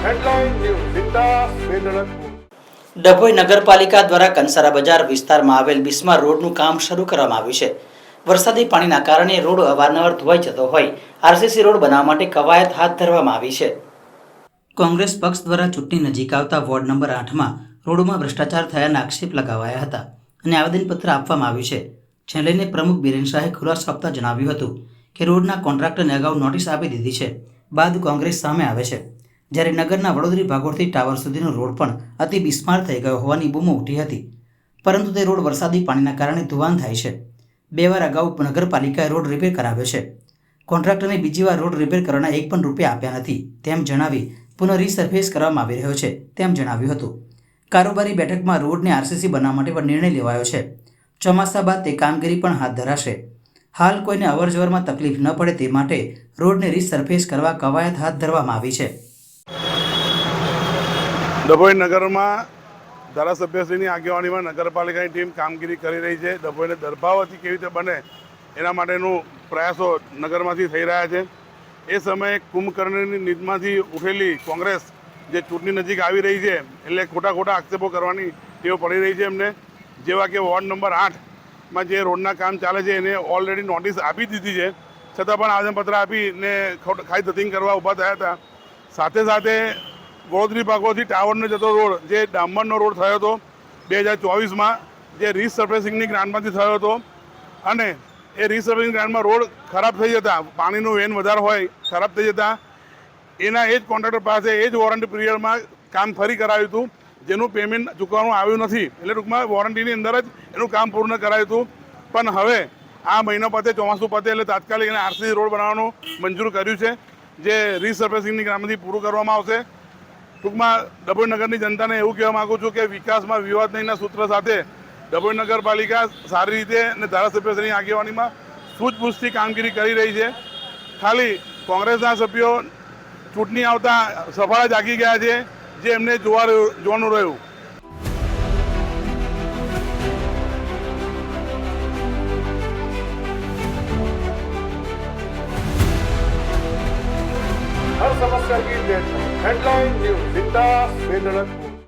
Headline news ઝિંદા વેદળતપુર। ડભોઈ નગરપાલિકા દ્વારા કંસારા બજાર વિસ્તારમાં આવેલ બિસ્માર રોડનું કામ શરૂ કરવામાં આવ્યું છે। વરસાદી પાણીના કારણે રોડ અવારનવાર ધોવાઈ જતો હોય આરસીસી રોડ બનાવવા માટે કવાયત હાથ ધરવામાં આવી છે। કોંગ્રેસ પક્ષ દ્વારા ચૂંટણી નજીક આવતા વોર્ડ નંબર 8માં રોડમાં ભ્રષ્ટાચાર થયાના આક્ષેપ લગાવાયા હતા અને આવેદનપત્ર આપવામાં આવ્યું છે, જેને લઈને પ્રમુખ બિરેન શાહે ખુલાસો આપતા જણાવ્યું હતું કે રોડના કોન્ટ્રાક્ટરને અગાઉ નોટિસ આપી દીધી છે, બાદ કોંગ્રેસ સામે આવે છે। જ્યારે નગરના વડોદરી ભાગોળથી ટાવર સુધીનો રોડ પણ અતિ બિસ્માર થઈ ગયો હોવાની બૂમો ઉઠી હતી, પરંતુ તે રોડ વરસાદી પાણીના કારણે ધોવાણ થાય છે। 2 વાર અગાઉ નગરપાલિકાએ રોડ રિપેર કરાવ્યો છે। કોન્ટ્રાક્ટરને બીજી વાર રોડ રિપેર કરવાના 1 પણ રૂપિયા આપ્યા નથી તેમ જણાવી પુનઃ રીસર્ફેસ કરવામાં આવી રહ્યો છે તેમ જણાવ્યું હતું। કારોબારી બેઠકમાં રોડને આરસીસી બનાવવા માટે પણ નિર્ણય લેવાયો છે। ચોમાસા બાદ તે કામગીરી પણ હાથ ધરાશે। હાલ કોઈને અવરજવરમાં તકલીફ ન પડે તે માટે રોડને રીસર્ફેસ કરવા કવાયત હાથ ધરવામાં આવી છે। ડભોઈ નગરમાં ધારાસભ્યશ્રીની આગેવાનીમાં નગરપાલિકાની ટીમ કામગીરી કરી રહી છે। ડભોઈને દર્ભાવતી કેવી રીતે બને એના માટેનું પ્રયાસો નગરમાંથી થઈ રહ્યા છે। એ સમયે કુંભકર્ણની નીતિમાંથી ઉઠેલી કોંગ્રેસ જે ચૂંટણી નજીક આવી રહી છે એટલે ખોટા આક્ષેપો કરવાની ટેવ પડી રહી છે એમને। જેવા કે વોર્ડ નંબર 8માં જે રોડના કામ ચાલે છે એને ઓલરેડી નોટિસ આપી દીધી છે, છતાં પણ આવેદનપત્ર આપીને ખાઈ ધતિંગ કરવા ઊભા થયા હતા। સાથે વડોદરી ભાગોથી ટાવરનો જતો રોડ જે ડામરનો રોડ થયો હતો 2024માં, જે રીસર્ફેસિંગની ગ્રાન્ટમાંથી થયો હતો અને એ રીસર્ફેસિંગ ગ્રાન્ટમાં રોડ ખરાબ થઈ જતા, પાણીનું વેન વધારે હોય ખરાબ થઈ જતા એના એ જ કોન્ટ્રાક્ટર પાસે એ જ વોરંટી પીરિયડમાં કામ ફરી કરાવ્યું હતું, જેનું પેમેન્ટ ચૂકવવાનું આવ્યું નથી। એટલે ટૂંકમાં વોરંટીની અંદર જ એનું કામ પૂર્ણ કરાયું હતું। પણ હવે આ મહિનો પતે, ચોમાસું પતે એટલે તાત્કાલિક એને આરસીસી રોડ બનાવવાનું મંજૂર કર્યું છે, જે રીસર્ફેસિંગની ગ્રાન્ટમાંથી પૂરું કરવામાં આવશે। ટૂંકમાં ડભોઈ નગરની જનતાને એવું કહેવા માગું છું કે વિકાસમાં વિવાદ નહીંના સૂત્ર સાથે ડભોઈ નગરપાલિકા સારી રીતે અને ધારાસભ્યશ્રીની આગેવાનીમાં સૂઝબૂઝથી કામગીરી કરી રહી છે। ખાલી કોંગ્રેસના સભ્યો ચૂંટણી આવતા સફાળા જાગી ગયા છે, જે એમને જોવાનું રહ્યું। हर समस्या की डेडलाइन हेडलाइन न्यूज ઝિંદા વેદળતપુર।